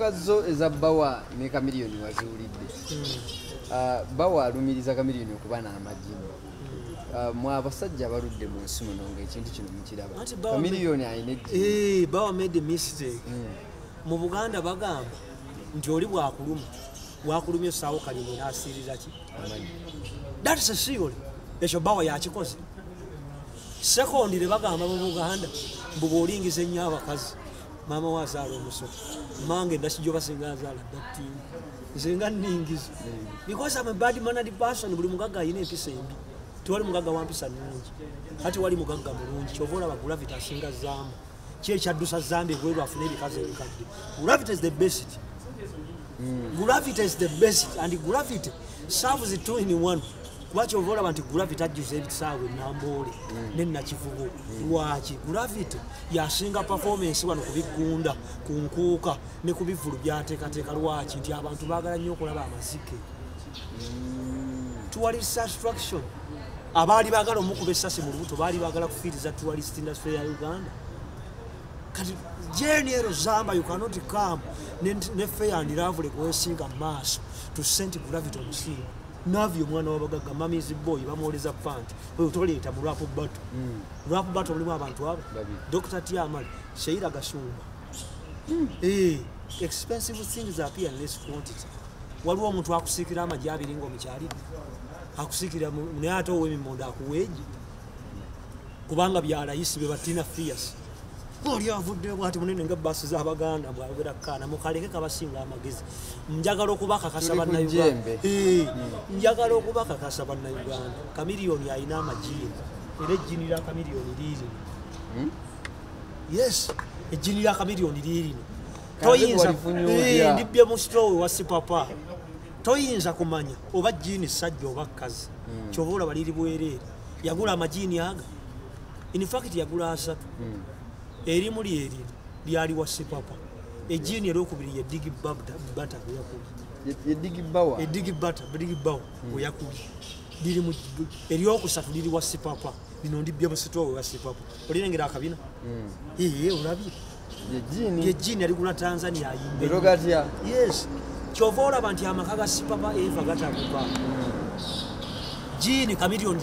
ensonga zo eza Bawa ne Chameleone waziwulidde. Bawa alumiriza Chameleone okuba n'amagimba. Mwa abasajja abaludde mu nsi muno ng'ekintu kino mukiraba. Chameleone ayina ejji. Bawa made a mistake. Mu Buganda bagamba nti oli bwakulumye essaawa kalimo n'asiirira ki? That is a theory. Ekyo Bawa yakikoze. Secondly bagamba mu Buganda mbu bw'olingiza ennyo abakazi maama wa azaala omusolo mange ndakijjo basinga azaala dattiini nze nga nningiza because I'm a bad mannered person. Buli mugagga ayina empisa embi, tewali mugagga wa mpisa nnungi ate wali mugagga mulungi. Kyova olaba Gravity asinga Zamba ki ekyaddusa Zamba ebweru afune ebikazi ebikadde. Gravity is the best. Gravity is the best and Gravity serves the two in one. Lwaki ova olaba nti Gravity ajjuza ebisaawe Namboole ne Nakivubo. Lwaki Gravity yasinga performance wano ku Bigunda, ku Nkuuka ne ku bivulu byateekateeka. Lwaki nti abantu baagala nnyo okulaba amazike. Tourist attraction. Abaali baagala omukuba essasi mu lubuto baali baagala kufiiriza tourist industry ya Uganda. Kati General Zamba, you cannot come ne fair and lovely kwesinga maaso to send Gravity omusinga. Navyo mwana wabagaga Mami's boy bamwoleza pant oyo toleeta mu rap battle. Rap battle mulimu abantu abo Dr. Tiamali, Sheila Gashumba. Expensive things appear in less quantity. Waliwo omuntu akusikira amajja abiri ng'omukyali akusikira naye ate ow'emimmonde akuweeji kubanga byalayisi be batina fierce. Oli avudde bwati munene nga basi z'Abaganda bwayogera kaana mukaleke kabasinga amagezi. Njagala okubakakasa bannayuganda. Njagala okubakakasa bannayuganda. Chameleone ayina amajiini era ejjini lya Chameleone liiri. Yes, ejjini lya Chameleone liiri. Toyinza ndibbye mu store wa Sipapa. Toyinza kumanya oba jjiini sajja oba kazi. Kyova olaba liri bwereere. Yagula amajiini aga. In fact yagula asatu. Erimu lyali wa Sipapa. Ejjiini eryokubiri ye Digi Butter Ye Digi Bawa. Digi Butter yakuli. Liri mu eryokusatu liri wa Sipapa. Lino ndibbye mu store wa Sipapa. Olirengera akabina? Olabye. Ye jjiini aligula Tanzania ayimbe. Rogatia. Yes. Kyova olaba nti amaka ga Sipapa eva gatakuba. Jjiini Chameleone